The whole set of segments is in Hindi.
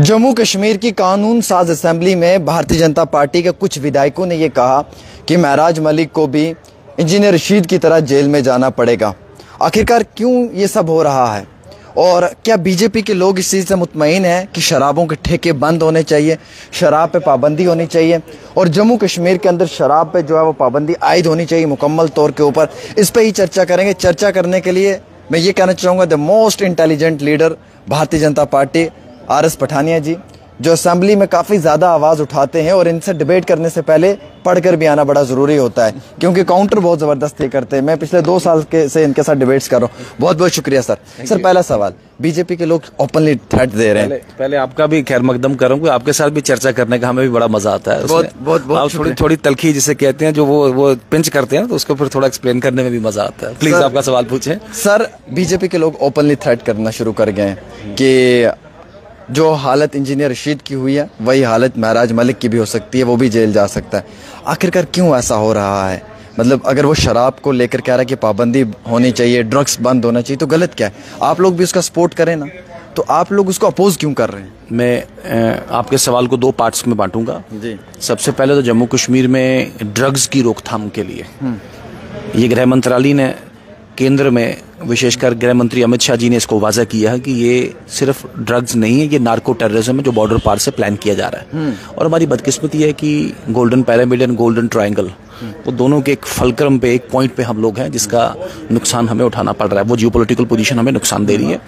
जम्मू कश्मीर की कानून साज असेंबली में भारतीय जनता पार्टी के कुछ विधायकों ने यह कहा कि महराज मलिक को भी इंजीनियर रशीद की तरह जेल में जाना पड़ेगा। आखिरकार क्यों ये सब हो रहा है और क्या बीजेपी के लोग इस चीज़ से मुतमईन हैं कि शराबों के ठेके बंद होने चाहिए, शराब पे पाबंदी होनी चाहिए और जम्मू कश्मीर के अंदर शराब पे जो है वो पाबंदी आयद होनी चाहिए मुकम्मल तौर के ऊपर। इस पर ही चर्चा करेंगे। चर्चा करने के लिए मैं ये कहना चाहूँगा the most intelligent leader Bharatiya Janata party RS Pathania जी, जो असेंबली में काफ़ी ज़्यादा आवाज़ उठाते हैं और इनसे डिबेट करने से पहले पढ़कर भी आना बड़ा ज़रूरी होता है क्योंकि काउंटर बहुत ज़बरदस्त ये करते हैं। मैं पिछले 2 साल से इनके साथ डिबेट्स कर रहा हूँ। बहुत बहुत शुक्रिया सर। सर पहला सवाल, बीजेपी के लोग ओपनली थ्रेट दे रहे हैं। पहले आपका भी खैर मकदम करूँगा, आपके साथ भी चर्चा करने का हमें भी बड़ा मजा आता है। बहुत थोड़ी तलखी जिसे कहते हैं, जो वो पिंच करते हैं, तो उसको फिर थोड़ा एक्सप्लेन करने में भी मजा आता है। प्लीज आपका सवाल पूछें। सर बीजेपी के लोग ओपनली थ्रेट करना शुरू कर गए हैं कि जो हालत इंजीनियर रशीद की हुई है वही हालत महराज मलिक की भी हो सकती है, वो भी जेल जा सकता है। आखिरकार क्यों ऐसा हो रहा है? मतलब अगर वो शराब को लेकर कह रहा है कि पाबंदी होनी चाहिए, ड्रग्स बंद होना चाहिए, तो गलत क्या है? आप लोग भी उसका सपोर्ट करें ना, तो आप लोग उसको अपोज क्यों कर रहे हैं? मैं आपके सवाल को 2 पार्ट्स में बांटूंगा जी। सबसे पहले तो जम्मू कश्मीर में ड्रग्स की रोकथाम के लिए ये गृह मंत्रालय ने केंद्र में विशेषकर गृह मंत्री अमित शाह जी ने इसको वाज़ा किया है कि ये सिर्फ ड्रग्स नहीं है, ये नार्को टेररिज्म है जो बॉर्डर पार से प्लान किया जा रहा है। और हमारी बदकिस्मती है कि golden pyramid and golden triangle, वो दोनों के एक फलक्रम पे, एक पॉइंट पे हम लोग हैं जिसका नुकसान हमें उठाना पड़ रहा है। वो जियोपॉलिटिकल पोजीशन हमें नुकसान दे रही है।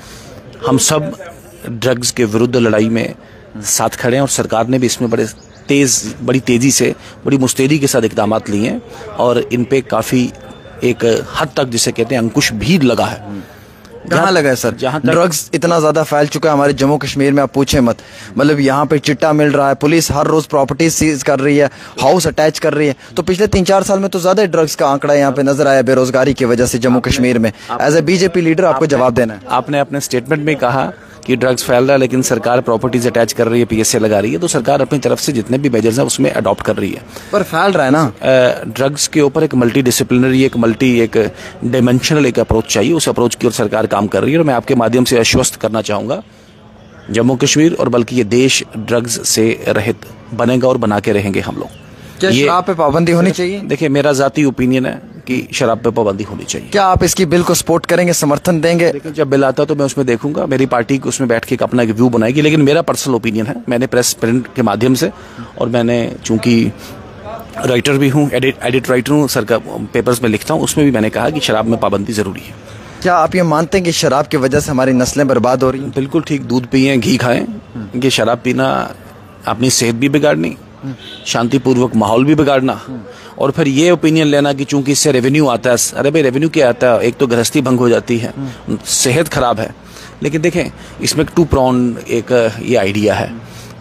हम सब ड्रग्स के विरुद्ध लड़ाई में साथ खड़े हैं और सरकार ने भी इसमें बड़ी तेज़ी से, बड़ी मुस्तैदी के साथ इक़दाम लिए हैं और इन पे काफ़ी एक हद तक जिसे कहते हैं अंकुश भी लगा है। कहाँ लगा है सर? जहाँ ड्रग्स इतना ज्यादा फैल चुका है हमारे जम्मू कश्मीर में, आप पूछे मत। मतलब यहाँ पे चिट्टा मिल रहा है, पुलिस हर रोज प्रॉपर्टी सीज कर रही है, हाउस अटैच कर रही है। तो पिछले 3-4 साल में तो ज्यादा ड्रग्स का आंकड़ा यहाँ पे नजर आया बेरोजगारी की वजह से जम्मू कश्मीर में। एज ए बीजेपी लीडर आपको जवाब देना है। आपने अपने स्टेटमेंट में कहा कि ड्रग्स फैल रहा है लेकिन सरकार प्रॉपर्टीज अटैच कर रही है, PSA लगा रही है, तो सरकार अपनी तरफ से जितने भी मेजर्स हैं उसमें अडॉप्ट कर रही है। पर फैल रहा है ना। ड्रग्स के ऊपर एक मल्टी डिसिप्लिनरी, एक डायमेंशनल एक अप्रोच चाहिए। उस अप्रोच की ओर सरकार काम कर रही है और मैं आपके माध्यम से आश्वस्त करना चाहूँगा जम्मू कश्मीर और बल्कि ये देश ड्रग्स से रहित बनेगा और बना के रहेंगे हम लोग। क्या शराब पे पाबंदी होनी चाहिए? देखिए, मेरा जाती ओपिनियन है कि शराब पे पाबंदी होनी चाहिए। क्या आप इसकी बिल को सपोर्ट करेंगे, समर्थन देंगे? लेकिन जब बिल आता तो मैं उसमें देखूंगा, मेरी पार्टी उसमें बैठ के अपना एक व्यू बनाएगी। लेकिन मेरा पर्सनल ओपिनियन है, मैंने प्रेस प्रिंट के माध्यम से, और मैंने चूंकि राइटर भी हूँ, एडिट राइटर हूँ, सरकार पेपर्स में लिखता हूँ, उसमें भी मैंने कहा कि शराब में पाबंदी जरूरी है। क्या आप ये मानते हैं कि शराब की वजह से हमारी नस्लें बर्बाद हो रही हैं? बिल्कुल ठीक। दूध पिए, घी खाएं, कि शराब पीना अपनी सेहत भी बिगाड़नी, शांतिपूर्वक माहौल भी बिगाड़ना, और फिर ये ओपिनियन लेना कि चूंकि इससे रेवेन्यू आता है। अरे भाई, रेवेन्यू क्या आता है? एक तो गृहस्थी भंग हो जाती है, सेहत खराब है। लेकिन देखें, इसमें 2 प्रॉन एक ये आइडिया है।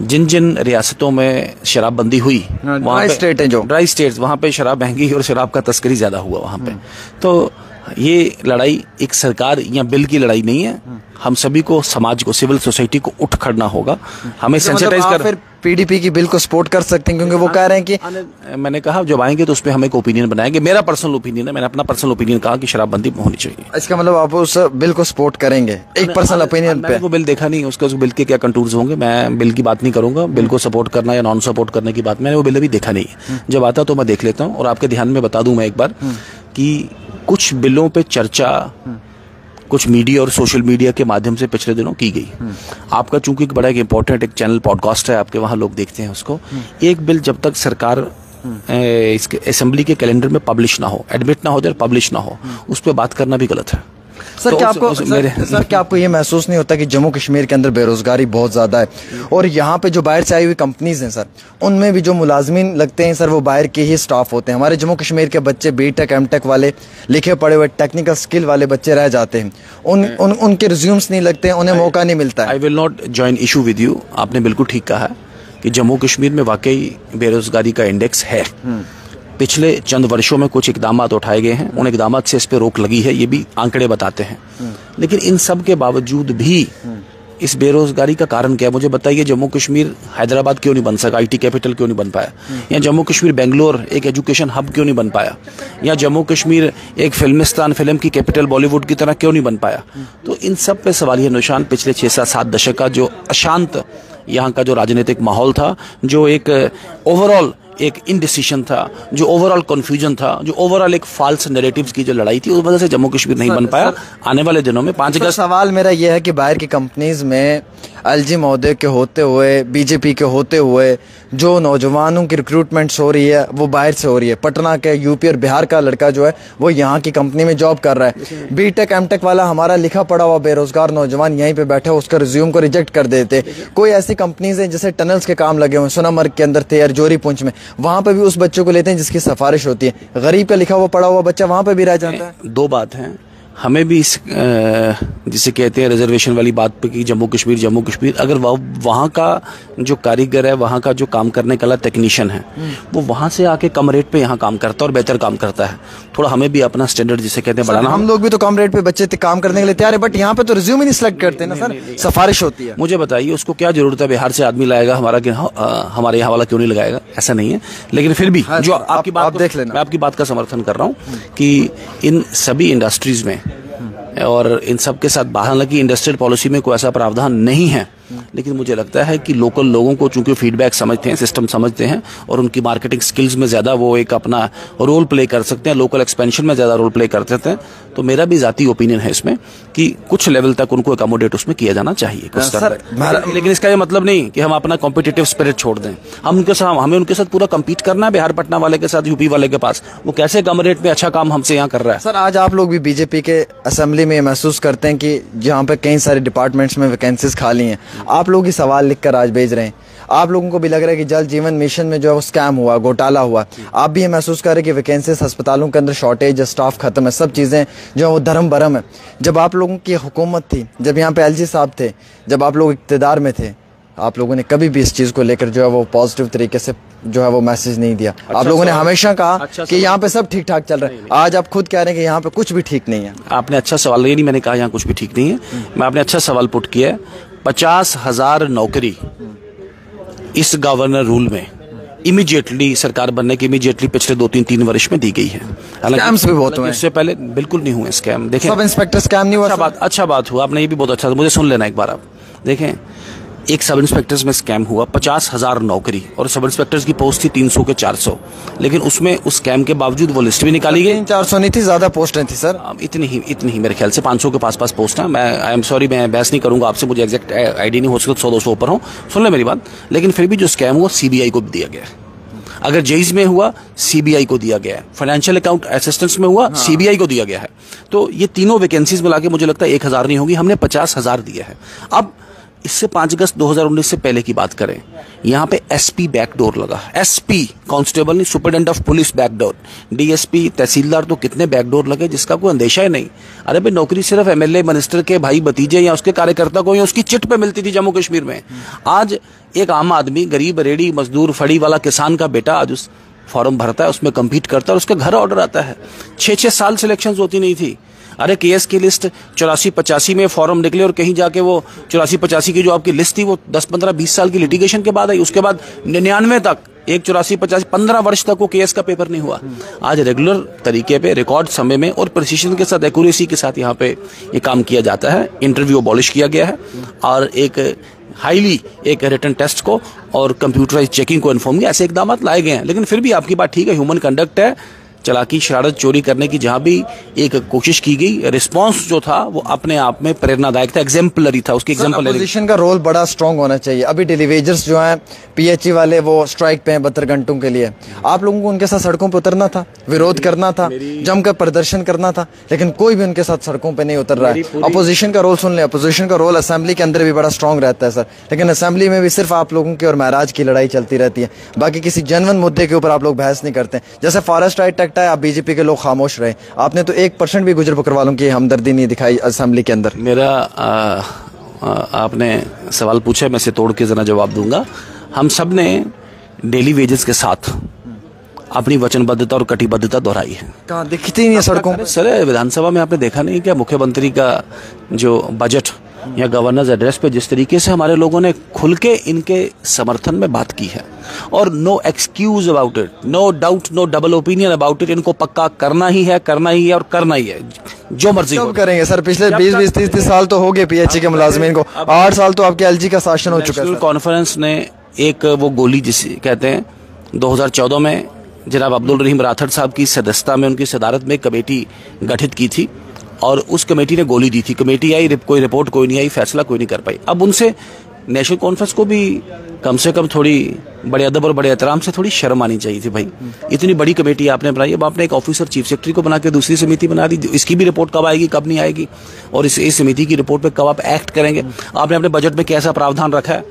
जिन जिन रियासतों में शराबबंदी हुई, वहाँ पे ड्राई स्टेट्स, वहाँ पे शराब महंगी और शराब का तस्करी ज्यादा हुआ वहाँ पे। तो ये लड़ाई एक सरकार या बिल की लड़ाई नहीं है। हम सभी को, समाज को, सिविल सोसाइटी को उठ खड़ना होगा। हमें सेंसिटाइज कर। फिर PDP की बिल को सपोर्ट कर सकते हैं क्योंकि वो कह रहे हैं कि मैंने कहा जब आएंगे तो उस पर हम एक ओपिनियन बनाएंगे। मेरा पर्सनल ओपिनियन है, मैंने अपना पर्सनल ओपिनियन कहा कि शराबबंदी होनी चाहिए। इसका मतलब आप उस बिल को सपोर्ट करेंगे एक पर्सनल ओपिनियन पे? वो बिल देखा नहीं, उसका उस बिल के क्या कंटूर्स होंगे, मैं बिल की बात नहीं करूंगा। बिल को सपोर्ट करना या नॉन सपोर्ट करने की बात, मैंने वो बिल अभी देखा नहीं है। जब आता तो मैं देख लेता हूँ। और आपके ध्यान में बता दूं मैं एक बार कि कुछ बिलों पे चर्चा कुछ मीडिया और सोशल मीडिया के माध्यम से पिछले दिनों की गई। आपका चूंकि एक बड़ा एक इंपॉर्टेंट एक चैनल पॉडकास्ट है आपके, वहां लोग देखते हैं उसको। एक बिल जब तक सरकार इसके असेंबली के कैलेंडर में पब्लिश ना हो, एडमिट ना हो जाए, पब्लिश ना हो, उस पर बात करना भी गलत है। सर, क्या आपको ये महसूस नहीं होता कि जम्मू कश्मीर के अंदर बेरोजगारी बहुत ज्यादा है और यहाँ पे जो बाहर से आई हुई कंपनीज हैं सर, उनमें भी जो मुलाजमीन लगते हैं सर, वो बाहर के ही स्टाफ होते हैं। हमारे जम्मू कश्मीर के बच्चे BTech M.Tech वाले, लिखे पढ़े हुए टेक्निकल स्किल वाले बच्चे रह जाते हैं। उनके रिज्यूम्स नहीं लगते हैं, उन्हें मौका नहीं मिलता है। I will not join issue with you. आपने बिल्कुल ठीक कहा है कि जम्मू कश्मीर में वाकई बेरोजगारी का इंडेक्स है। पिछले चंद वर्षों में कुछ इकदाम उठाए गए हैं, उन इकदाम से इस पे रोक लगी है, ये भी आंकड़े बताते हैं। लेकिन इन सब के बावजूद भी इस बेरोजगारी का कारण क्या है मुझे बताइए। जम्मू कश्मीर हैदराबाद क्यों नहीं बन सका, आईटी कैपिटल क्यों नहीं बन पाया, या जम्मू कश्मीर बेंगलोर एक एजुकेशन हब क्यों नहीं बन पाया, या जम्मू कश्मीर एक फिल्मिस्तान, फिल्म की कैपिटल बॉलीवुड की तरह क्यों नहीं बन पाया। तो इन सब पे सवालिया निशान पिछले 6-7 दशक का जो अशांत यहाँ का जो राजनीतिक माहौल था, जो एक ओवरऑल एक इनडिसीजन था, जो ओवरऑल कंफ्यूजन था, जो ओवरऑल एक फाल्स नैरेटिव्स की जो लड़ाई थी, उस वजह से जम्मू कश्मीर नहीं बन पाया। आने वाले दिनों में 5 अगस्त सवाल मेरा यह है कि बाहर की कंपनीज में एलजी महोदय के होते हुए, बीजेपी के होते हुए जो नौजवानों की रिक्रूटमेंट हो रही है वो बाहर से हो रही है। पटना के, यूपी और बिहार का लड़का जो है वो यहाँ की कंपनी में जॉब कर रहा है। बीटेक एमटेक वाला हमारा लिखा पड़ा हुआ बेरोजगार नौजवान यहीं पे बैठा, उसका रिज्यूम को रिजेक्ट कर देते। कोई ऐसी कंपनीज है जैसे टनल्स के काम लगे हुए सोनामर्ग के अंदर थे, जोरी पुंछ में, वहां पे भी उस बच्चों को लेते हैं जिसकी सिफारिश होती है। गरीब पे लिखा हुआ पड़ा हुआ बच्चा वहां पे भी रह जाता है। 2 बात है, हमें भी इस जिसे कहते हैं रिजर्वेशन वाली बात पे कि जम्मू कश्मीर अगर वहाँ का जो कारीगर है, वहाँ का जो काम करने वाला टेक्नीशियन है, वो वहाँ से आके कम रेट पे यहाँ काम करता है और बेहतर काम करता है। थोड़ा हमें भी अपना स्टैंडर्ड जिसे कहते हैं बढ़ाना। हम लोग भी तो कम रेट पे बच्चे काम करने के लिए तैयार है, बट यहाँ पे तो रिज्यूम ही नहीं सिलेक्ट करते ना सर, सिफारिश होती है। मुझे बताइए उसको क्या जरूरत है बिहार से आदमी लाएगा हमारे यहाँ वाला क्यों नहीं लगाएगा, ऐसा नहीं है। लेकिन फिर भी जो आपकी बात देख लेना, मैं आपकी बात का समर्थन कर रहा हूँ कि इन सभी इंडस्ट्रीज में और इन सब के साथ, हालांकि इंडस्ट्रियल पॉलिसी में कोई ऐसा प्रावधान नहीं है, लेकिन मुझे लगता है कि लोकल लोगों को चूंकि फीडबैक समझते हैं, सिस्टम समझते हैं और उनकी मार्केटिंग स्किल्स में ज्यादा वो एक अपना रोल प्ले कर सकते हैं, लोकल एक्सपेंशन में ज्यादा रोल प्ले कर सकते हैं। तो मेरा भी जाती ओपिनियन है इसमें कि कुछ लेवल तक उनको अकोमोडेट उसमें किया जाना चाहिए कुछ सर। लेकिन इसका ये मतलब नहीं कि हम अपना कॉम्पिटिटिव स्पिरिट छोड़ दें। हमें उनके साथ पूरा कम्पीट करना है। बिहार पटना वाले के साथ यूपी वाले के पास वो कैसे कम रेट में अच्छा काम हमसे यहाँ कर रहा है। सर आज आप लोग भी बीजेपी के असेंबली में महसूस करते हैं कि जहाँ पे कई सारे डिपार्टमेंट्स में वैकेंसीज खाली हैं, आप लोग ही सवाल लिखकर आज भेज रहे हैं। आप लोगों को भी लग रहा है कि जल जीवन मिशन में जो है वो स्कैम हुआ, घोटाला हुआ। आप भी ये महसूस कर रहे हैं कि वैकेंसीज, अस्पतालों के अंदर शॉर्टेज है, स्टाफ खत्म है, सब चीजें जो है वो धर्म भरम है। जब आप लोगों की हुकूमत थी, जब यहाँ पे एलजी साहब थे, जब आप लोग इक्तिदार में थे, आप लोगों ने कभी भी इस चीज को लेकर जो है वो पॉजिटिव तरीके से जो है वो मैसेज नहीं दिया। आप लोगों ने हमेशा कहा कि यहाँ पे सब ठीक ठाक चल रहा है। आज आप खुद कह रहे हैं कि यहाँ पे कुछ भी ठीक नहीं है। आपने अच्छा सवाल, ये नहीं मैंने कहा यहाँ कुछ भी ठीक नहीं है, मैं आपने अच्छा सवाल पुट किया है। 50,000 नौकरी इस गवर्नर रूल में इमीडिएटली सरकार बनने के इमीडिएटली पिछले 2-3 वर्ष में दी गई है। स्कैम्स भी बहुत हुए, इससे पहले बिल्कुल नहीं हुए स्कैम। देखें, सब इंस्पेक्टर स्कैम नहीं हुआ। अच्छा बात हुआ, आपने ये भी बहुत अच्छा, मुझे सुन लेना एक बार। आप देखें, एक सब इंस्पेक्टर्स में स्कैम हुआ, 50,000 नौकरी, और सब इंस्पेक्टर्स की पोस्ट थी 300 के 400, लेकिन उसमें उस स्कैम के बावजूद वो लिस्ट भी निकाली गई। 400 नहीं थी, ज्यादा पोस्टें थी सर। इतनी ही मेरे ख्याल से 500 के पास पोस्ट है। मैं आई एम सॉरी, मैं बहस नहीं करूंगा आपसे, मुझे एग्जैक्ट आईडी नहीं हो सकता, 100-200 ऊपर हो। सुन ले मेरी बात। लेकिन फिर भी जो स्कैम हुआ सीबीआई को दिया गया। अगर जेईज में हुआ सीबीआई को दिया गया है, फाइनेंशियल अकाउंट असिस्टेंस में हुआ सीबीआई को दिया गया है। तो ये तीनों वैकेंसीज मिला के मुझे लगता है 1,000 नहीं होगी, हमने 50,000 दिया है। अब इससे 5 अगस्त 2019 से पहले की बात करें, यहाँ पे एसपी बैकडोर लगा। एसपी कांस्टेबल नहीं, superintendent of police backdoor, DSP, तहसीलदार, तो कितने बैकडोर लगे जिसका कोई अंदेशा ही नहीं। अरे भाई, नौकरी सिर्फ एमएलए, मिनिस्टर के भाई भतीजे या उसके कार्यकर्ता को या उसकी चिट पे मिलती थी जम्मू कश्मीर में। आज एक आम आदमी, गरीब, रेडी मजदूर, फड़ी वाला किसान का बेटा आज उस फॉर्म भरता है, उसमें कम्पीट करता है और उसके घर ऑर्डर आता है। 6-6 साल सिलेक्शन होती नहीं थी। अरे केएस की लिस्ट 84-85 में फॉर्म निकले और कहीं जाके वो 84-85 की जो आपकी लिस्ट थी वो 10-15-20 साल की लिटिगेशन के बाद आई। उसके बाद 99 तक, 84-85 15 वर्ष तक वो केएस का पेपर नहीं हुआ। आज रेगुलर तरीके पे, रिकॉर्ड समय में और प्रिसीजन के साथ, एक्यूरेसी के साथ यहाँ पे ये काम किया जाता है। इंटरव्यू अबॉलिश किया गया है और एक हाईली एक रिटन टेस्ट को और कंप्यूटराइज चेकिंग को इन्फॉर्म किया, ऐसे इकदाम लाए गए हैं। लेकिन फिर भी आपकी बात ठीक है, ह्यूमन कंडक्ट है, चलाकी, शरारत, चोरी करने की जहां भी एक कोशिश की गई, रिस्पांस जो था वो अपने आप में प्रेरणादायक था, एग्जाम्पलरी था। उसकी एग्जाम्पल अपोजिशन का रोल बड़ा स्ट्रांग होना चाहिए। अभी डेलीवेजर्स जो हैं, पीएचई वाले, वो स्ट्राइक पे हैं 72 घंटों के लिए। आप लोगों को उनके साथ सड़कों पर उतरना था, विरोध करना था, जमकर प्रदर्शन करना था, लेकिन कोई भी उनके साथ सड़कों पर नहीं उतर रहा है। अपोजिशन का रोल सुन ले, अपोजिशन का रोल असेंबली के अंदर भी बड़ा स्ट्रांग रहता है सर, लेकिन असेंबली में भी सिर्फ आप लोगों की और महराज की लड़ाई चलती रहती है। बाकी किसी जेन्युइन मुद्दे के ऊपर आप लोग बहस नहीं करते। जैसे फॉरेस्ट राइट एक्ट है, आप बीजेपी के लोग खामोश रहे। आपने तो 1% भी गुजर बकरवालों वालों की हमदर्दी नहीं दिखाई असेंबली के अंदर। मेरा आपने सवाल पूछा, मैं इसे तोड़ के जरा जवाब दूंगा। हम सब ने डेली वेजेस के साथ अपनी वचनबद्धता और कटिबद्धता दोहराई है। कहाँ दिखती नहीं है सड़कों पर? सर, विधानसभा में आपने देखा नहीं क्या, मुख्यमंत्री का जो बजट या गवर्नर्स एड्रेस पे जिस तरीके से हमारे लोगों ने खुल के इनके समर्थन में बात की है, और no excuse about it, no doubt, no double opinion about it, इनको पक्का करना ही है, करना ही है और करना ही है, जो मर्जी कब करेंगे सर? पिछले 20-20, 30 साल तो हो गए पीएचई के मुलाजमीन को, 8 साल तो आपके एलजी का शासन हो चुका है। नेशनल कॉन्फ्रेंस ने एक वो गोली जिसे कहते हैं 2014 में जनाब अब्दुल रहीम राठौड़ साहब की सदस्यता में, उनकी सदारत में कमेटी गठित की थी, और उस कमेटी ने गोली दी थी। कमेटी आई, कोई रिपोर्ट कोई नहीं आई, फैसला कोई नहीं कर पाई। अब उनसे नेशनल कॉन्फ्रेंस को भी कम से कम थोड़ी बड़े अदब और बड़े एहतराम से थोड़ी शर्म आनी चाहिए थी भाई। इतनी बड़ी कमेटी आपने बनाई, अब आपने एक ऑफिसर चीफ सेक्रेटरी को बना के दूसरी समिति बना दी। इसकी भी रिपोर्ट कब आएगी, कब नहीं आएगी, और इस समिति की रिपोर्ट पे कब आप एक्ट करेंगे? आपने अपने बजट में कैसा प्रावधान रखा है?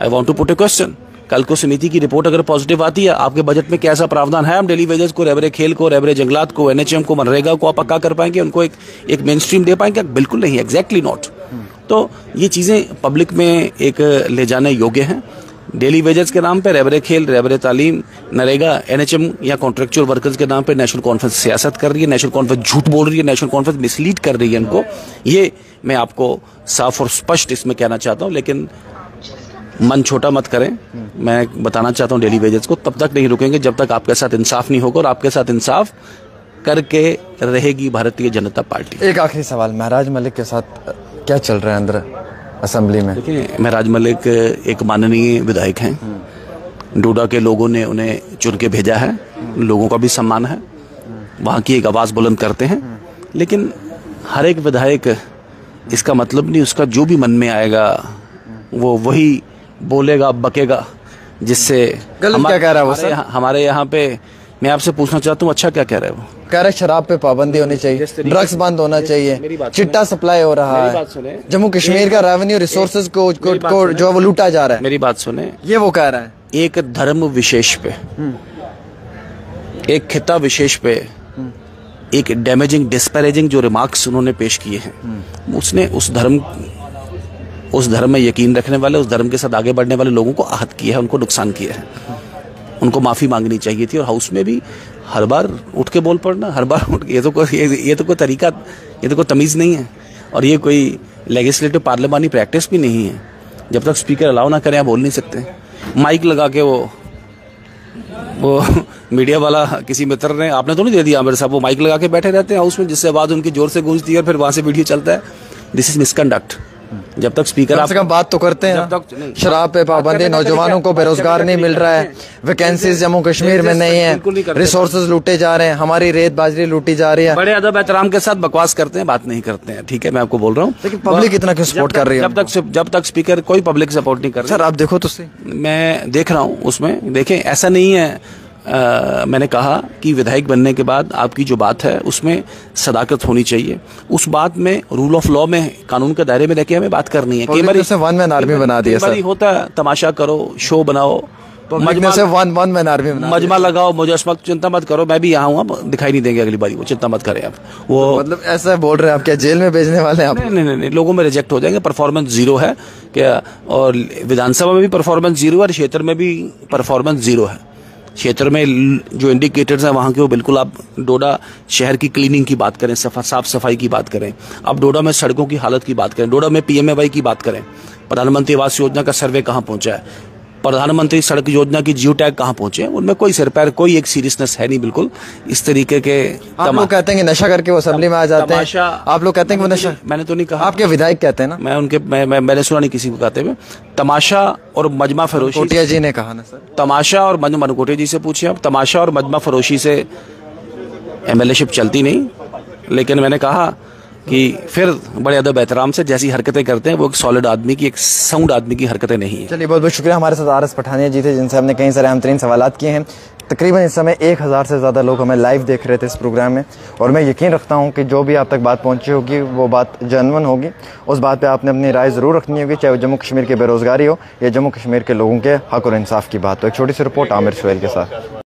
I want to put a question. कल को समिति की रिपोर्ट अगर पॉजिटिव आती है, आपके बजट में कैसा प्रावधान है? हम डेली वेजेस को, रेबरे खेल को, रेबरे जंगलात को, एनएचएम को, मनरेगा को आप पक्का कर पाएंगे? उनको एक मेन स्ट्रीम दे पाएंगे? बिल्कुल नहीं, एग्जैक्टली नॉट। तो ये चीजें पब्लिक में एक ले जाने योग्य हैं। डेली वेजेस के नाम पे रेबरे खेल, रेबरे तालीम, नरेगा, एनएचएम या कॉन्ट्रेक्चुअल वर्कर्स के नाम पे नेशनल कॉन्फ्रेंस सियासत कर रही है, नेशनल कॉन्फ्रेंस झूठ बोल रही है, नेशनल कॉन्फ्रेंस मिसलीड कर रही है इनको। ये मैं आपको साफ और स्पष्ट इसमें कहना चाहता हूं, लेकिन मन छोटा मत करें। मैं बताना चाहता हूं डेली वेजेस को, तब तक नहीं रुकेंगे जब तक आपके साथ इंसाफ नहीं होगा, और आपके साथ इंसाफ करके रहेगी भारतीय जनता पार्टी। एक आखिरी सवाल, महराज मलिक के साथ क्या चल रहा है अंदर असेंबली में? देखिए, महराज मलिक एक माननीय विधायक हैं। डोडा के लोगों ने उन्हें चुन के भेजा है, लोगों का भी सम्मान है, वहाँ की एक आवाज़ बुलंद करते हैं। लेकिन हर एक विधायक, इसका मतलब नहीं उसका जो भी मन में आएगा वो वही बोलेगा, बकेगा, जिससे गलत क्या कह रहा है वो सर? हमारे यहाँ पे मैं आपसे पूछना चाहता हूँ, अच्छा क्या कह रहे हैं वो? कह रहे शराब पे पाबंदी होनी चाहिए, ड्रग्स बंद होना चाहिए, चिट्टा सप्लाई हो रहा है, जम्मू कश्मीर का रेवेन्यू रिसोर्सेज को जो वो लूटा जा रहा है। मेरी बात सुने, ये वो कह रहा है। एक धर्म विशेष पे, एक खिता विशेष पे एक डैमेजिंग, डिस्पैरेजिंग जो रिमार्क्स उन्होंने पेश किए हैं, उसने उस धर्म में यकीन रखने वाले, उस धर्म के साथ आगे बढ़ने वाले लोगों को आहत किया है, उनको नुकसान किया है। उनको माफी मांगनी चाहिए थी। और हाउस में भी हर बार उठ के बोल पड़ना, हर बार उठ, ये तो कोई तरीका, ये तो कोई तमीज़ नहीं है, और ये कोई लेजिस्लेटिव पार्लियामानी प्रैक्टिस भी नहीं है। जब तक स्पीकर अलाउ ना करें आप बोल नहीं सकते। माइक लगा के वो मीडिया वाला किसी मित्र ने, आपने तो नहीं दे दिया आमिर साहब, वो माइक लगा के बैठे रहते हैं हाउस में, जिससे आवाज़ उनकी जोर से गूंजती है और फिर वहाँ से वीडियो चलता है। This is misconduct. जब तक स्पीकर कम से कम बात तो करते हैं। शराब पे पाबंदी, नौजवानों को बेरोजगार नहीं मिल रहा है, वैकेंसीज जम्मू कश्मीर में नहीं है, रिसोर्सेज लूटे जा रहे हैं, हमारी रेत बाजरी लूटी जा रही है। बड़े अदब एहतराम के साथ बकवास करते हैं, बात नहीं करते हैं। ठीक है, मैं आपको बोल रहा हूँ। लेकिन पब्लिक इतना क्यों सपोर्ट कर रही है? जब तक स्पीकर, कोई पब्लिक सपोर्ट नहीं कर रही। सर आप देखो तो सही। मैं देख रहा हूँ उसमें, देखें ऐसा नहीं है। मैंने कहा कि विधायक बनने के बाद आपकी जो बात है उसमें सदाकत होनी चाहिए। उस बात में रूल ऑफ लॉ में, कानून के दायरे में रहकर हमें बात करनी है। कई बार इसे वन मैन आर्मी बना दिया सर। होता है, तमाशा करो, शो बनाओ, वन मैन आर्मी मजमा लगाओ, मुझे इस वक्त चिंता मत करो, मैं भी यहाँ हूँ, दिखाई नहीं देंगे अगली बारी, वो चिंता मत करें आप। वो मतलब ऐसा बोल रहे हैं आप, क्या जेल में भेजने वाले हैं आप? नहीं, लोगों में रिजेक्ट हो जाएंगे। परफॉर्मेंस जीरो है क्या? और विधानसभा में भी परफॉर्मेंस जीरो है, और क्षेत्र में भी परफॉर्मेंस जीरो है। क्षेत्र में जो इंडिकेटर्स हैं वहाँ के, वो बिल्कुल, आप डोडा शहर की क्लीनिंग की बात करें, साफ सफाई की बात करें, आप डोडा में सड़कों की हालत की बात करें, डोडा में PMAY की बात करें, प्रधानमंत्री आवास योजना का सर्वे कहाँ पहुंचा है, प्रधानमंत्री सड़क योजना की जियो टैग कहाँ पहुंचे हैं, उनमें कोई सिर पैर, कोई एक सीरियसनेस है नहीं। बिल्कुल इस तरीके के आप लोग कहते हैं कि नशा करके वो असेंबली में आ जाते हैं, आप लोग कहते हैं कि वो नशा। मैंने तो नहीं कहा, आपके विधायक कहते हैं ना। मैंने सुना नहीं किसी को कहते हुए। तमाशा और मजमा फरोशी, कोटिया जी ने कहा ना सर। तमाशा और मनकोटिया जी से पूछिए आप, तमाशा और मजमा फरोशी से MLA-शिप चलती नहीं। लेकिन मैंने कहा कि फिर बड़े अदब एहतराम से जैसी हरकतें करते हैं, वो एक सॉलिड आदमी की, एक साउंड आदमी की हरकतें नहीं है। चलिए, बहुत बहुत शुक्रिया। हमारे साथ RS पठानिया जी थे, जिनसे हमने कई सारे अहम तरीन सवालात किए हैं। तकरीबन इस समय 1000 से ज़्यादा लोग हमें लाइव देख रहे थे इस प्रोग्राम में, और मैं यकीन रखता हूं कि जो भी आप तक बात पहुंची होगी वो बात जेन्युइन होगी। उस बात पे आपने अपनी राय ज़रूर रखनी होगी, चाहे वो जम्मू कश्मीर की बेरोज़गारी हो या जम्मू कश्मीर के लोगों के हक और इंसाफ की बात हो। एक छोटी सी रिपोर्ट आमिर सुहेल के साथ।